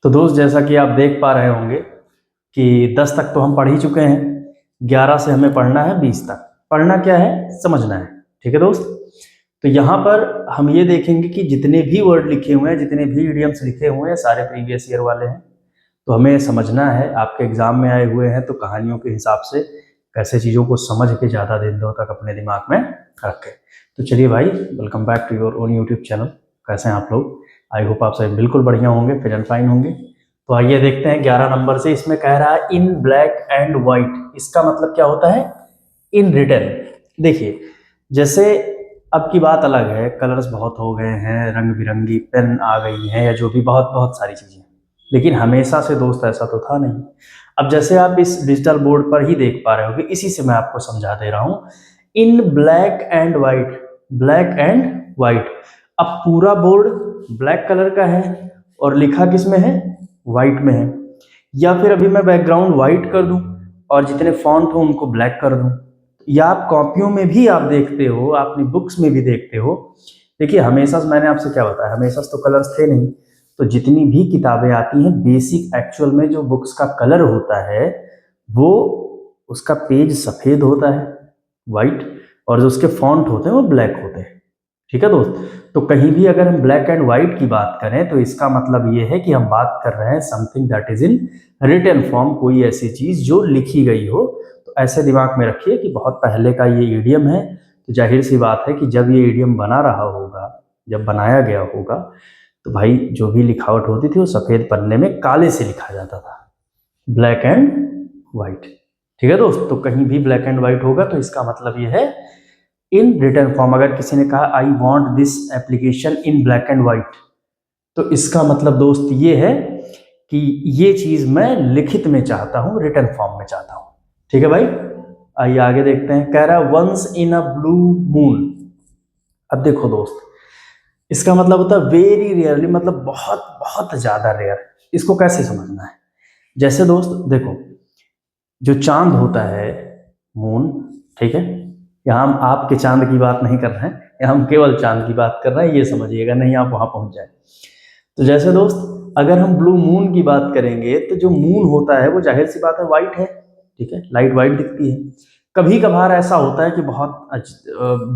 तो दोस्त, जैसा कि आप देख पा रहे होंगे कि 10 तक तो हम पढ़ ही चुके हैं। 11 से हमें पढ़ना है 20 तक। पढ़ना क्या है, समझना है। ठीक है दोस्त। तो यहाँ पर हम ये देखेंगे कि जितने भी वर्ड लिखे हुए हैं, जितने भी इडियम्स लिखे हुए हैं, सारे प्रीवियस ईयर वाले हैं। तो हमें समझना है, आपके एग्जाम में आए हुए हैं तो कहानियों के हिसाब से कैसे चीज़ों को समझ के ज़्यादा दिनों तक अपने दिमाग में रखें। तो चलिए भाई, welcome back to your own YouTube channel. कैसे हैं आप लोग? आई होप आप सब बिल्कुल बढ़िया होंगे, फिट एंड फाइन होंगे। तो आइए देखते हैं 11 नंबर से। इसमें कह रहा है इन ब्लैक एंड व्हाइट। इसका मतलब क्या होता है? In written. देखिए, जैसे अब की बात अलग है, कलर्स बहुत हो गए हैं, रंग बिरंगी पेन आ गई हैं, या जो भी बहुत बहुत सारी चीज़ें। लेकिन हमेशा से दोस्त ऐसा तो था नहीं। अब जैसे आप इस डिजिटल बोर्ड पर ही देख पा रहे होगे, इसी से मैं आपको समझा दे रहा हूँ। In black and white, black and white. अब पूरा बोर्ड ब्लैक कलर का है और लिखा किस में है? व्हाइट में है। या फिर अभी मैं बैकग्राउंड व्हाइट कर दूं और जितने फॉन्ट हो उनको ब्लैक कर दूं। या आप कॉपियों में भी आप देखते हो, अपनी बुक्स में भी देखते हो। देखिए, हमेशा से मैंने आपसे क्या बताया, हमेशा से तो कलर्स थे नहीं। तो जितनी भी किताबें आती हैं, बेसिक एक्चुअल में जो बुक्स का कलर होता है वो, उसका पेज सफ़ेद होता है, वाइट, और जो उसके फॉन्ट होते हैं वो ब्लैक होते हैं। ठीक है दोस्त। तो कहीं भी अगर हम ब्लैक एंड व्हाइट की बात करें तो इसका मतलब ये है कि हम बात कर रहे हैं something that is in written form, कोई ऐसी चीज जो लिखी गई हो। तो ऐसे दिमाग में रखिए कि बहुत पहले का ये ईडियम है। तो जाहिर सी बात है कि जब ये ईडियम बना रहा होगा, जब बनाया गया होगा, तो भाई जो भी लिखावट होती थी वो सफेद पन्ने में काले से लिखा जाता था, ब्लैक एंड व्हाइट। ठीक है दोस्त। तो कहीं भी ब्लैक एंड व्हाइट होगा तो इसका मतलब ये है इन रिटर्न फॉर्म। अगर किसी ने कहा I want this application in black and white, तो इसका मतलब दोस्त ये है कि ये चीज मैं लिखित में चाहता हूं, रिटर्न फॉर्म में चाहता हूं। ठीक है भाई। आइए आगे देखते हैं। कह रहा है once in a blue moon. अब देखो दोस्त, इसका मतलब होता है वेरी रेयरली, मतलब बहुत बहुत ज्यादा रेयर। इसको कैसे समझना है? जैसे दोस्त देखो, जो चांद होता है, मून, ठीक है। यहाँ हम आपके चांद की बात नहीं कर रहे हैं, यहाँ हम केवल चांद की बात कर रहे हैं, ये समझिएगा, नहीं आप वहां पहुंच जाए। तो जैसे दोस्त, अगर हम ब्लू मून की बात करेंगे तो जो मून होता है वो जाहिर सी बात है वाइट है। ठीक है, लाइट वाइट दिखती है। कभी कभार ऐसा होता है कि बहुत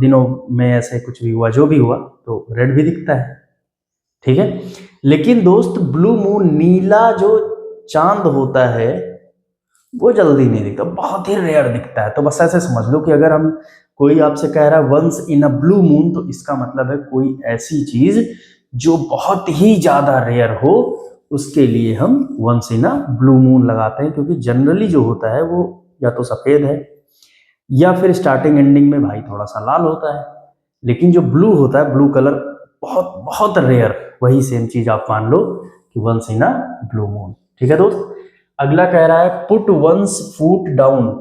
दिनों में ऐसे कुछ भी हुआ, जो भी हुआ, तो रेड भी दिखता है। ठीक है। लेकिन दोस्त, ब्लू मून, नीला जो चांद होता है, वो जल्दी नहीं दिखता, बहुत ही रेयर दिखता है। तो बस ऐसे समझ लो कि अगर हम, कोई आपसे कह रहा है once in a blue moon, तो इसका मतलब है कोई ऐसी चीज जो बहुत ही ज्यादा रेयर हो, उसके लिए हम once in a blue moon लगाते हैं। क्योंकि जनरली जो होता है वो या तो सफेद है, या फिर स्टार्टिंग एंडिंग में भाई थोड़ा सा लाल होता है। लेकिन जो ब्लू होता है, ब्लू कलर, बहुत बहुत रेयर। वही सेम चीज आप मान लो कि once in a blue moon. ठीक है दोस्त। अगला कह रहा है पुट वंस फूट डाउन।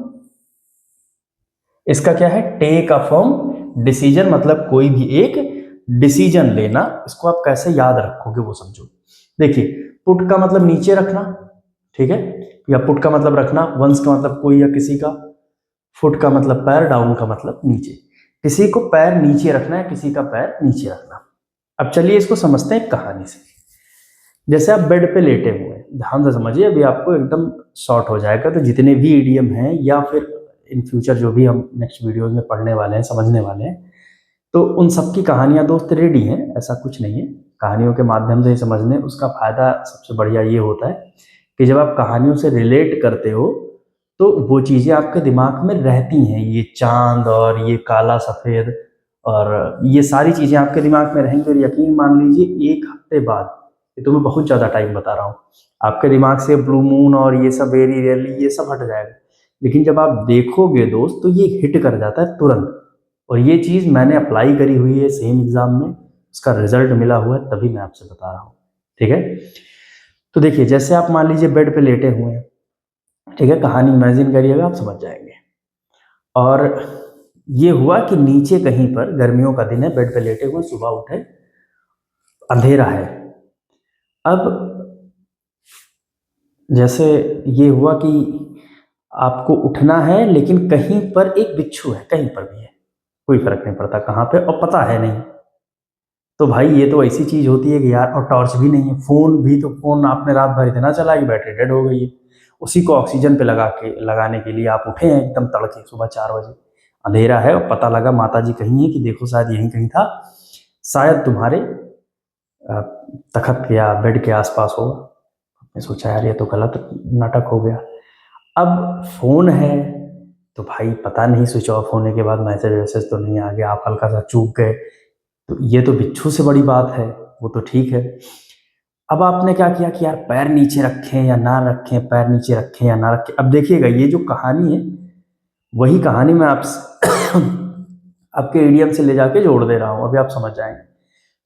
इसका क्या है? टेक अ फर्म डिसीजन, मतलब कोई भी एक डिसीजन लेना। इसको आप कैसे याद रखोगे वो समझो। देखिए, पुट का मतलब नीचे रखना, ठीक है, या पुट का मतलब रखना, वंस का मतलब कोई या किसी का, फुट का मतलब पैर, डाउन का मतलब नीचे। किसी को पैर नीचे रखना है, किसी का पैर नीचे रखना। अब चलिए इसको समझते हैं कहानी से। जैसे आप बेड पे लेटे हुए हैं, ध्यान से समझिए, अभी आपको एकदम शॉर्ट हो जाएगा। तो जितने भी ईडियम हैं, या फिर इन फ्यूचर जो भी हम नेक्स्ट वीडियोस में पढ़ने वाले हैं, समझने वाले हैं, तो उन सब की कहानियां दोस्त रेडी हैं, ऐसा कुछ नहीं है। कहानियों के माध्यम से ही समझने, उसका फायदा सबसे बढ़िया ये होता है कि जब आप कहानियों से रिलेट करते हो तो वो चीज़ें आपके दिमाग में रहती हैं। ये चांद और ये काला सफ़ेद और ये सारी चीज़ें आपके दिमाग में रहेंगी। और यकीन मान लीजिए, 1 हफ्ते बाद, ये तो मैं बहुत ज़्यादा टाइम बता रहा हूँ, आपके दिमाग से ब्लू मून और ये सब वेरी रेयरली ये सब हट जाएगा। लेकिन जब आप देखोगे दोस्त, तो ये हिट कर जाता है तुरंत। और ये चीज़ मैंने अप्लाई करी हुई है सेम एग्जाम में, उसका रिजल्ट मिला हुआ है, तभी मैं आपसे बता रहा हूँ। ठीक है। तो देखिए, जैसे आप मान लीजिए बेड पे लेटे हुए हैं, ठीक है, कहानी इमेजिन करिएगा, आप समझ जाएंगे। और ये हुआ कि नीचे कहीं पर, गर्मियों का दिन है, बेड पे लेटे हुए, सुबह उठे, अंधेरा है। अब जैसे ये हुआ कि आपको उठना है, लेकिन कहीं पर एक बिच्छू है, कहीं पर भी है, कोई फर्क नहीं पड़ता कहाँ पे, और पता है नहीं। तो भाई ये तो ऐसी चीज होती है कि यार, और टॉर्च भी नहीं है, फोन भी, तो फोन आपने रात भर इतना चला कि बैटरी डेड हो गई है। उसी को ऑक्सीजन पे लगाने के लिए आप उठे हैं एकदम तड़के सुबह 4 बजे, अंधेरा है, और पता लगा माता जी कहीं है कि देखो शायद यहीं कहीं था, शायद तुम्हारे अ, तखत या बेड के आसपास होगा। मैं सोचा यार ये तो गलत नाटक हो गया। अब फोन है तो भाई पता नहीं स्विच ऑफ होने के बाद मैसेज वैसेज तो नहीं आ गया, आप हल्का सा चूक गए, तो ये तो बिच्छू से बड़ी बात है, वो तो ठीक है। अब आपने क्या किया कि यार पैर नीचे रखें या ना रखें, पैर नीचे रखें या ना रखें। अब देखिएगा ये जो कहानी है, वही कहानी मैं आप आपके एडीएम से ले जाके जोड़ दे रहा हूँ, अभी आप समझ जाएंगे।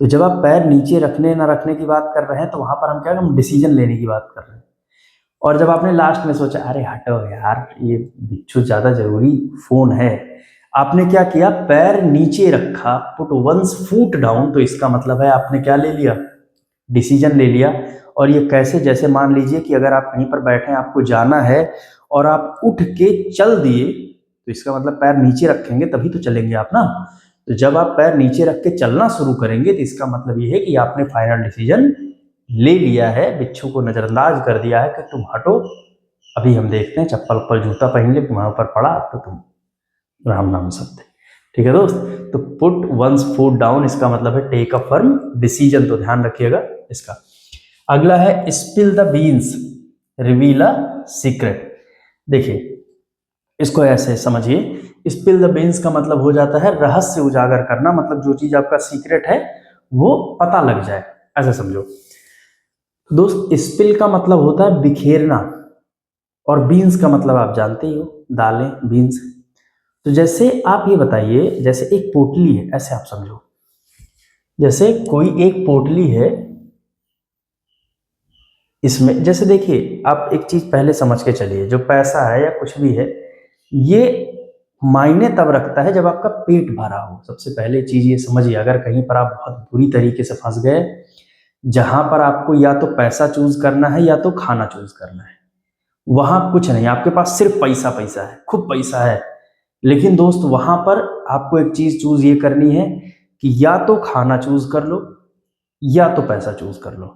तो जब आप पैर नीचे रखने ना रखने की बात कर रहे हैं, तो वहां पर हम क्या, हम डिसीजन लेने की बात कर रहे हैं। और जब आपने लास्ट में सोचा अरे हटो यार ये बिच्छू ज्यादा जरूरी फोन है, आपने क्या किया, पैर नीचे रखा, पुट वंस फुट डाउन, तो इसका मतलब है आपने क्या ले लिया, डिसीजन ले लिया। और ये कैसे, जैसे मान लीजिए कि अगर आप कहीं पर बैठे हैं, आपको जाना है और आप उठ के चल दिए, तो इसका मतलब पैर नीचे रखेंगे तभी तो चलेंगे आप ना। तो जब आप पैर नीचे रख के चलना शुरू करेंगे, तो इसका मतलब ये है कि आपने फाइनल डिसीजन ले लिया है, बिच्छू को नजरअंदाज कर दिया है कि तुम हटो, अभी हम देखते हैं, चप्पल ऊपर जूता पहन ले, तुम्हारे ऊपर पड़ा तो तुम राम नाम सत्य। ठीक है दोस्त, तो पुट वंस फुट डाउन इसका मतलब है टेक अ फर्म डिसीजन, तो ध्यान रखिएगा इसका। अगला है spill the beans reveal a secret. देखिए इसको ऐसे समझिए, स्पिल द बीन्स का मतलब हो जाता है रहस्य उजागर करना, मतलब जो चीज आपका सीक्रेट है वो पता लग जाए, ऐसा समझो। दोस्त स्पिल का मतलब होता है बिखेरना, और बीन्स का मतलब आप जानते ही हो, दालें, बीन्स। तो जैसे आप ये बताइए, जैसे एक पोटली है, ऐसे आप समझो, जैसे कोई एक पोटली है, इसमें जैसे देखिए आप एक चीज पहले समझ के चलिए, जो पैसा है या कुछ भी है, ये मायने तब रखता है जब आपका पेट भरा हो। सबसे पहले चीज ये समझिए, अगर कहीं पर आप बहुत बुरी तरीके से फंस गए, जहां पर आपको या तो पैसा चूज करना है या तो खाना चूज करना है, वहां कुछ नहीं, आपके पास सिर्फ पैसा, पैसा है, खूब पैसा है, लेकिन दोस्त वहां पर आपको एक चीज चूज ये करनी है कि या तो खाना चूज कर लो या तो पैसा चूज कर लो।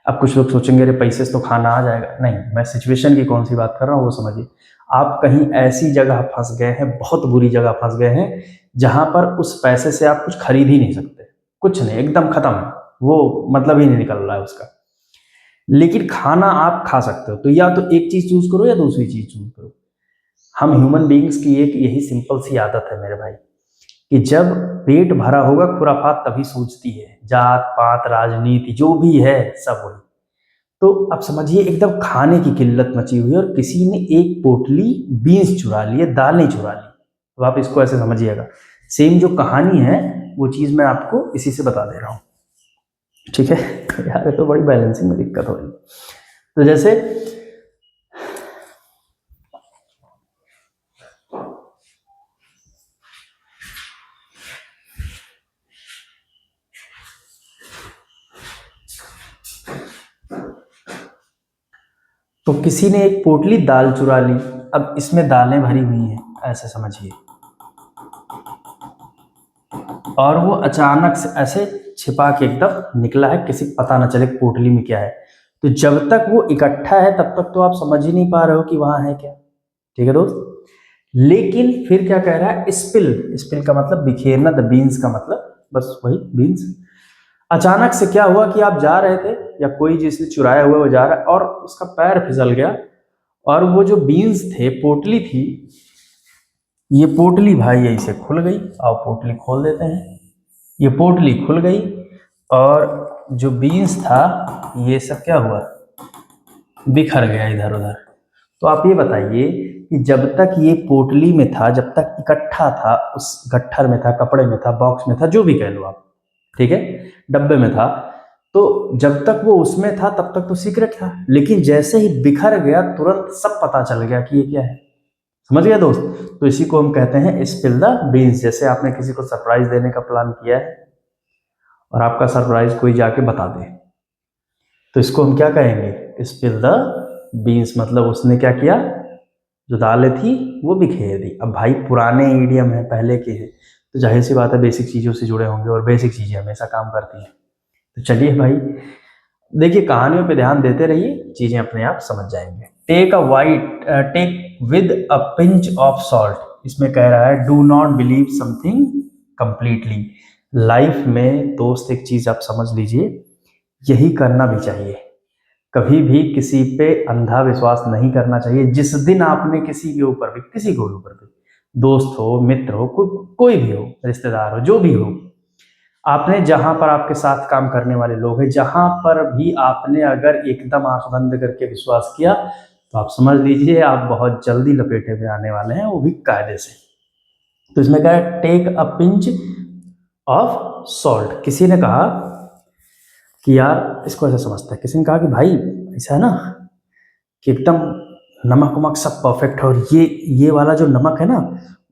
अब कुछ लोग सोचेंगे अरे पैसे से तो खाना आ जाएगा, नहीं, मैं सिचुएशन की कौन सी बात कर रहा हूँ वो समझिए। आप कहीं ऐसी जगह फंस गए हैं, बहुत बुरी जगह फंस गए हैं, जहां पर उस पैसे से आप कुछ खरीद ही नहीं सकते, कुछ नहीं, एकदम खत्म है, वो मतलब ही नहीं निकल रहा है उसका, लेकिन खाना आप खा सकते हो। तो या तो एक चीज चूज करो या दूसरी चीज चूज करो। हम ह्यूमन बींग्स की एक यही सिंपल सी आदत है मेरे भाई, कि जब पेट भरा होगा खुराफात तभी सूझती है, जात पात राजनीति जो भी है सब वही। तो अब समझिए एकदम खाने की किल्लत मची हुई है, और किसी ने एक पोटली बीन्स चुरा लिए, दालें चुरा ली। तो आप इसको ऐसे समझिएगा, सेम जो कहानी है वो चीज मैं आपको इसी से बता दे रहा हूँ। ठीक है यार, ये तो बड़ी बैलेंसिंग में दिक्कत हो रही है। तो जैसे तो किसी ने एक पोटली दाल चुरा ली, अब इसमें दालें भरी हुई हैं, ऐसे समझिए, और वो अचानक से ऐसे छिपा के एकदम निकला है, किसी को पता ना चले पोटली में क्या है। तो जब तक वो इकट्ठा है तब तक तो आप समझ ही नहीं पा रहे हो कि वहां है क्या। ठीक है दोस्त, लेकिन फिर क्या कह रहा है, स्पिल, स्पिल का मतलब बिखेरना, द बीन्स का मतलब बस वही बीन्स। अचानक से क्या हुआ कि आप जा रहे थे, या कोई जिसने चुराया हुआ वो जा रहा है, और उसका पैर फिसल गया, और वो जो बीन्स थे, पोटली थी, ये पोटली भाई ऐसे खुल गई। आओ पोटली खोल देते हैं, ये पोटली खुल गई, और जो बीन्स था ये सब क्या हुआ, बिखर गया इधर उधर। तो आप ये बताइए कि जब तक ये पोटली में था, जब तक इकट्ठा था, उस गट्ठर में था, कपड़े में था, बॉक्स में था, जो भी कह लो आप, ठीक है, डब्बे में था, तो जब तक वो उसमें था तब तक तो सीक्रेट था, लेकिन जैसे ही बिखर गया तुरंत सब पता चल गया कि ये क्या है। समझ गया दोस्त, तो इसी को हम कहते हैं स्पिल द बीन्स। जैसे आपने किसी को सरप्राइज देने का प्लान किया है और आपका सरप्राइज कोई जाके बता दे, तो इसको हम क्या कहेंगे, स्पिल द बीन्स, मतलब उसने क्या किया, जो दालें थी वो बिखेर दी। अब भाई पुराने ईडियम है, पहले के है, तो जाहिर सी बात है बेसिक चीज़ों से जुड़े होंगे, और बेसिक चीज़ें हमेशा काम करती हैं। तो चलिए भाई, देखिए कहानियों पे ध्यान देते रहिए, चीज़ें अपने आप समझ जाएंगे। Take with a pinch of salt, इसमें कह रहा है do not believe something completely. Life में दोस्त एक चीज़ आप समझ लीजिए, यही करना भी चाहिए, कभी भी किसी पे अंधा विश्वास नहीं करना चाहिए। जिस दिन आपने किसी के ऊपर भी, किसी के ऊपर भी, दोस्त हो, मित्र हो, कोई भी हो, रिश्तेदार हो, जो भी हो, आपने जहां पर आपके साथ काम करने वाले लोग हैं, जहां पर भी आपने अगर एकदम आंख बंद करके विश्वास किया, तो आप समझ लीजिए आप बहुत जल्दी लपेटे में आने वाले हैं, वो भी कायदे से। तो इसमें क्या है, take a pinch of salt. किसी ने कहा कि यार, इसको ऐसे समझता है, किसी ने कहा कि भाई ऐसा है ना कि एकदम नमक वमक सब परफेक्ट है, और ये वाला जो नमक है ना,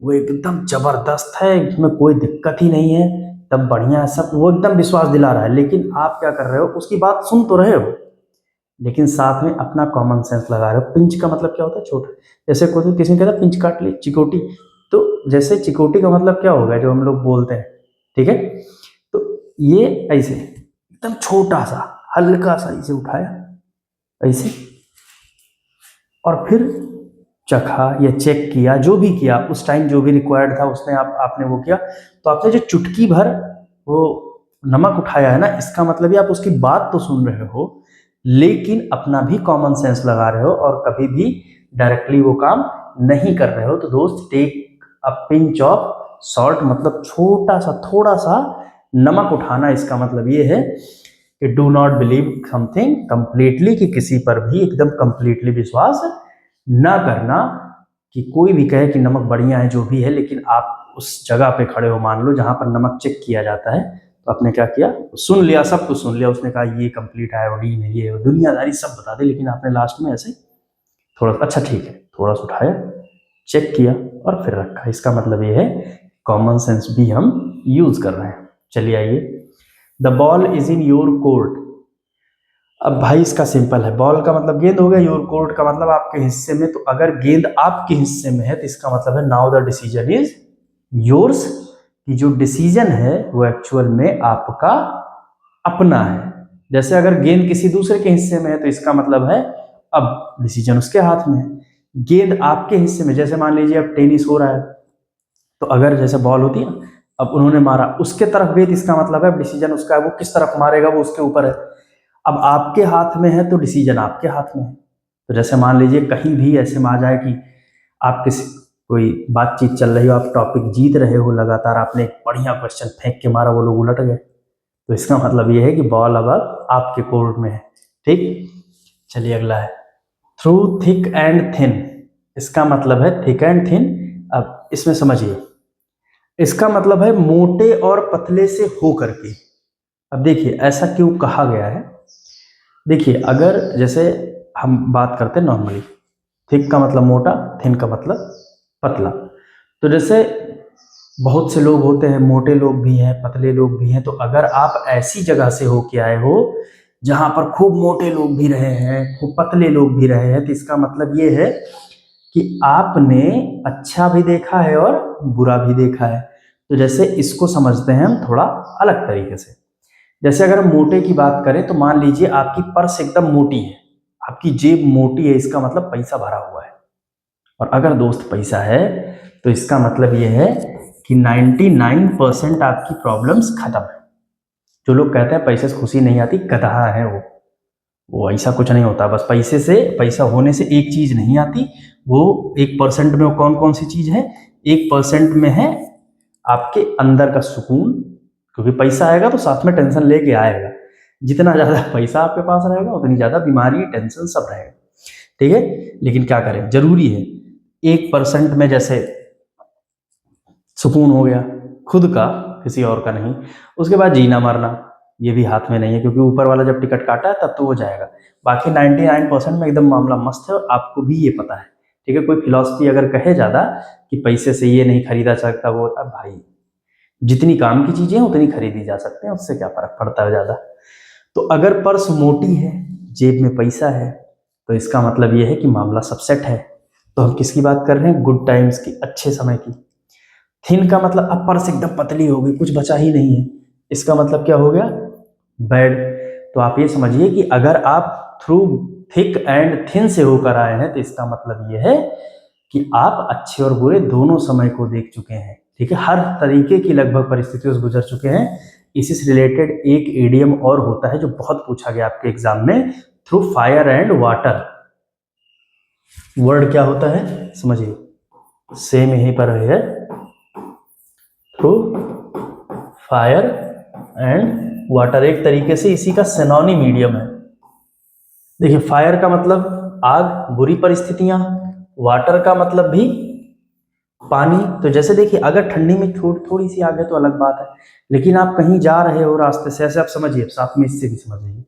वो एकदम जबरदस्त है, इसमें कोई दिक्कत ही नहीं है, एकदम बढ़िया है सब, वो एकदम विश्वास दिला रहा है। लेकिन आप क्या कर रहे हो, उसकी बात सुन तो रहे हो, लेकिन साथ में अपना कॉमन सेंस लगा रहे हो। पिंच का मतलब क्या होता है, छोटा। जैसे कोई किसी ने कहता है पिंच काट ली, चिकोटी, तो जैसे चिकोटी का मतलब क्या होगा जो हम लोग बोलते हैं, ठीक है। तो ये ऐसे एकदम छोटा सा, हल्का सा इसे उठाया ऐसे, और फिर चखा या चेक किया, जो भी किया उस टाइम, जो भी रिक्वायर्ड था उसने आपने वो किया। तो आपने जो चुटकी भर वो नमक उठाया है ना, इसका मतलब ये आप उसकी बात तो सुन रहे हो, लेकिन अपना भी कॉमन सेंस लगा रहे हो, और कभी भी डायरेक्टली वो काम नहीं कर रहे हो। तो दोस्त, take a pinch of salt मतलब छोटा सा, थोड़ा सा नमक उठाना, इसका मतलब ये है कि do not believe something completely, कि किसी पर भी एकदम कंप्लीटली विश्वास ना करना, कि कोई भी कहे कि नमक बढ़िया है जो भी है, लेकिन आप उस जगह पे खड़े हो, मान लो जहां पर नमक चेक किया जाता है, तो आपने क्या किया, सुन लिया, सब कुछ सुन लिया, उसने कहा ये कंप्लीट आयोडीन है, ये दुनियादारी सब बता दी, लेकिन आपने लास्ट में ऐसे थोड़ा, अच्छा ठीक है, थोड़ा सा उठाया, चेक किया और फिर रखा। इसका मतलब ये है कॉमन सेंस भी हम यूज कर रहे हैं। चलिए आइए, the ball is in your court. अब भाई इसका सिंपल है, बॉल का मतलब गेंद हो गया, योर कोर्ट का मतलब आपके हिस्से में। तो अगर गेंद आपके हिस्से में है तो इसका मतलब है now the decision is yours, कि जो डिसीजन है वो एक्चुअल में आपका अपना है। जैसे अगर गेंद किसी दूसरे के हिस्से में है तो इसका मतलब है अब डिसीजन उसके हाथ में है। गेंद आपके हिस्से में, जैसे मान लीजिए अब टेनिस हो रहा है, तो अगर जैसे बॉल होती है ना, अब उन्होंने मारा उसके तरफ गेंद, इसका मतलब है डिसीजन उसका है, वो किस तरफ मारेगा वो उसके ऊपर है। अब आपके हाथ में है तो डिसीजन आपके हाथ में है। तो जैसे मान लीजिए कहीं भी ऐसे में आ जाए कि आप किसी, कोई बातचीत चल रही हो, आप टॉपिक जीत रहे हो लगातार, आपने एक बढ़िया क्वेश्चन फेंक के मारा, वो लोग उलट गए, तो इसका मतलब ये है कि बॉल अब आपके कोर्ट में है। ठीक, चलिए अगला है, थ्रू थिक एंड थिन। इसका मतलब है थिक एंड थिन। अब इसमें समझिए, इसका मतलब है मोटे और पतले से हो करके। अब देखिए ऐसा क्यों कहा गया है, देखिए अगर जैसे हम बात करते हैं नॉर्मली, थिक का मतलब मोटा, थिन का मतलब पतला। तो जैसे बहुत से लोग होते हैं, मोटे लोग भी हैं, पतले लोग भी हैं। तो अगर आप ऐसी जगह से होके आए हो जहां पर खूब मोटे लोग भी रहे हैं, खूब पतले लोग भी रहे हैं, तो इसका मतलब ये है कि आपने अच्छा भी देखा है और बुरा भी देखा है। तो जैसे इसको समझते हैं हम थोड़ा अलग तरीके से। जैसे अगर हम मोटे की बात करें तो मान लीजिए आपकी पर्स एकदम मोटी है, आपकी जेब मोटी है, इसका मतलब पैसा भरा हुआ है। और अगर दोस्त पैसा है तो इसका मतलब ये है कि 99% आपकी प्रॉब्लम्स खत्म है। जो लोग कहते हैं पैसे से खुशी नहीं आती, गधा है वो ऐसा कुछ नहीं होता। बस पैसे से, पैसा होने से एक चीज नहीं आती, वो 1% में वो कौन कौन सी चीज है, 1% में है आपके अंदर का सुकून, क्योंकि पैसा आएगा तो साथ में टेंशन लेके आएगा। जितना ज्यादा पैसा आपके पास रहेगा उतनी ज्यादा बीमारी, टेंशन सब रहेगा, ठीक है। लेकिन क्या करें, जरूरी है। 1% में जैसे सुकून हो गया खुद का, किसी और का नहीं। उसके बाद जीना मरना ये भी हाथ में नहीं है, क्योंकि ऊपर वाला जब टिकट काटा है तब तो वो जाएगा। बाकी 99% में एकदम मामला मस्त है, और आपको भी ये पता है, ठीक है। कोई फिलॉसफी अगर कहे ज्यादा कि पैसे से ये नहीं खरीदा सकता वो, अब भाई जितनी काम की चीजें हैं उतनी खरीदी जा सकते हैं, उससे क्या फर्क पड़ता है ज्यादा। तो अगर पर्स मोटी है, जेब में पैसा है, तो इसका मतलब ये है कि मामला सब सेट है। तो हम किसकी बात कर रहे हैं, गुड टाइम्स की, अच्छे समय की। थिन का मतलब अपर से एकदम पतली हो गई, कुछ बचा ही नहीं है, इसका मतलब क्या हो गया, बैड। तो आप ये समझिए कि अगर आप थ्रू थिक एंड थिन से होकर आए हैं तो इसका मतलब ये है कि आप अच्छे और बुरे दोनों समय को देख चुके हैं, ठीक है, हर तरीके की लगभग परिस्थितियों से गुजर चुके हैं। इसी से रिलेटेड एक इडियम और होता है जो बहुत पूछा गया आपके एग्जाम में, through fire and water. Word क्या होता है समझिए, सेम यहीं पर है, थ्रू फायर एंड वाटर, एक तरीके से इसी का सिनोनिम मीडियम है। देखिए फायर का मतलब आग, बुरी परिस्थितियां, वाटर का मतलब भी पानी। तो जैसे देखिए अगर ठंडी में थोड़ी सी आग है तो अलग बात है, लेकिन आप कहीं जा रहे हो रास्ते से, ऐसे आप समझिए, साथ में इससे भी समझिए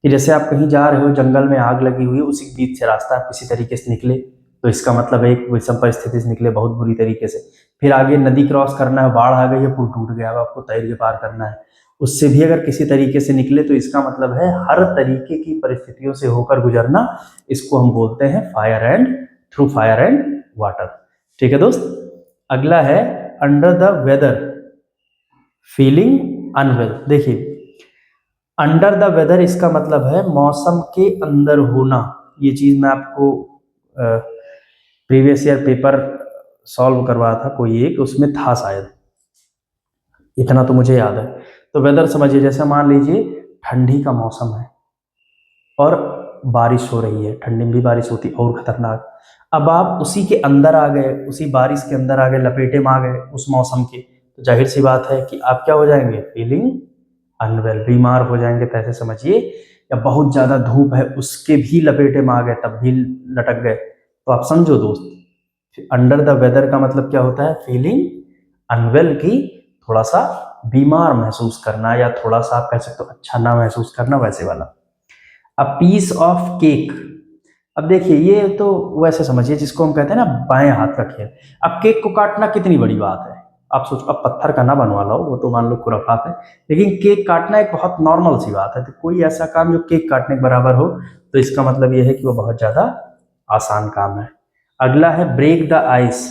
कि जैसे आप कहीं जा रहे हो, जंगल में आग लगी हुई है, उसी के बीच से रास्ता आप किसी तरीके से निकले, तो इसका मतलब एक विषम परिस्थिति से निकले बहुत बुरी तरीके से। फिर आगे नदी क्रॉस करना है, बाढ़ आ गई है, पुल टूट गया, अब आपको तैर के पार करना है, उससे भी अगर किसी तरीके से निकले, तो इसका मतलब है हर तरीके की परिस्थितियों से होकर गुजरना, इसको हम बोलते हैं fire and, through fire and water. ठीक है दोस्त, अगला है under the weather feeling unwell. देखिए अंडर द वेदर इसका मतलब है मौसम के अंदर होना। ये चीज मैं आपको प्रीवियस ईयर पेपर सॉल्व करवाया था कोई एक, उसमें था शायद, इतना तो मुझे याद है। तो वेदर समझिए, जैसे मान लीजिए ठंडी का मौसम है और बारिश हो रही है, ठंडी में भी बारिश होती है और खतरनाक, अब आप उसी के अंदर आ गए, उसी बारिश के अंदर आ गए, लपेटे में आ गए उस मौसम के, तो जाहिर सी बात है कि आप क्या हो जाएंगे, फीलिंग अनवेल, बीमार हो जाएंगे, तो ऐसे समझिए। या बहुत ज्यादा धूप है उसके भी लपेटे में आ गए, तब भी लटक गए, तो आप समझो दोस्त, अंडर द वेदर का मतलब क्या होता है, फीलिंग अनवेल की, थोड़ा सा बीमार महसूस करना, या थोड़ा सा आप कह सकते हो अच्छा ना महसूस करना, वैसे वाला। अ पीस ऑफ केक, अब देखिए ये तो वैसे समझिए जिसको हम कहते हैं ना बाएं हाथ का खेल। अब केक को काटना कितनी बड़ी बात है, आप सोचो, अब पत्थर का ना बनवा लो, वो तो मान लो खुराफात है, लेकिन केक काटना एक बहुत नॉर्मल सी बात है। तो कोई ऐसा काम जो केक काटने के बराबर हो, तो इसका मतलब ये है कि वो बहुत ज्यादा आसान काम है। अगला है ब्रेक द आइस।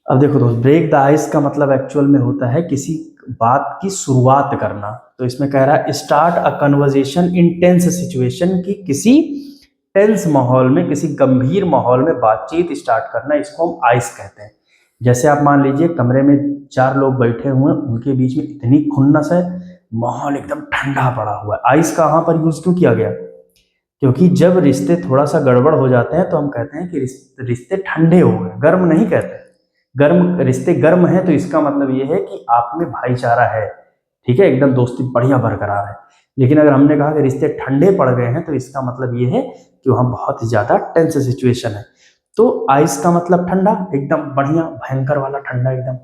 अब देखो दोस्त, ब्रेक द आइस का मतलब एक्चुअल में होता है किसी बात की शुरुआत करना। तो इसमें कह रहा है start a conversation in tense situation, की किसी टेंस माहौल में, किसी गंभीर माहौल में बातचीत स्टार्ट करना, इसको हम आइस कहते हैं। जैसे आप मान लीजिए कमरे में 4 लोग बैठे हुए हैं, उनके बीच में इतनी खुन्नस है, माहौल एकदम ठंडा पड़ा हुआ है, आइस का वहां पर यूज क्यों किया गया, क्योंकि जब रिश्ते थोड़ा सा गड़बड़ हो जाते हैं तो हम कहते हैं कि रिश्ते ठंडे हो गए, गर्म नहीं कहते। गर्म रिश्ते गर्म है तो इसका मतलब ये है कि आप में भाईचारा है, ठीक है, एकदम दोस्ती बढ़िया बरकरार है। लेकिन अगर हमने कहा कि रिश्ते ठंडे पड़ गए हैं, तो इसका मतलब ये है कि वहां बहुत ही ज्यादा टेंस सिचुएशन है। तो आइस का मतलब ठंडा, एकदम बढ़िया भयंकर वाला ठंडा, एकदम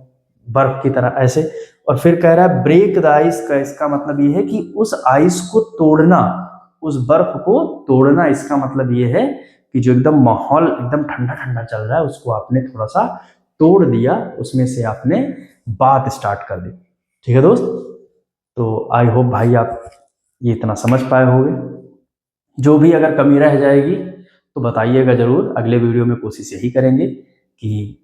बर्फ की तरह ऐसे। और फिर कह रहा है ब्रेक द आइस का, इसका मतलब ये है कि उस आइस को तोड़ना, उस बर्फ को तोड़ना, इसका मतलब ये है कि जो एकदम माहौल एकदम ठंडा ठंडा चल रहा है, उसको आपने थोड़ा सा तोड़ दिया, उसमें से आपने बात स्टार्ट कर दी। ठीक है दोस्त, तो आई होप भाई आप ये इतना समझ पाए होंगे। जो भी अगर कमी रह जाएगी तो बताइएगा जरूर, अगले वीडियो में कोशिश यही करेंगे कि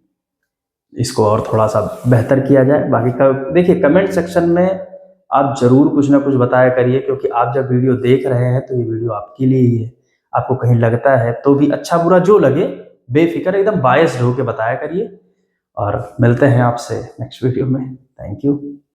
इसको और थोड़ा सा बेहतर किया जाए। बाकी का देखिए कमेंट सेक्शन में आप जरूर कुछ ना कुछ बताया करिए, क्योंकि आप जब वीडियो देख रहे हैं तो ये वीडियो आपके लिए ही है। आपको कहीं लगता है तो भी, अच्छा बुरा जो लगे, बेफिक्र एकदम बायस्ड होके बताया करिए। और मिलते हैं आपसे नेक्स्ट वीडियो में। Thank you.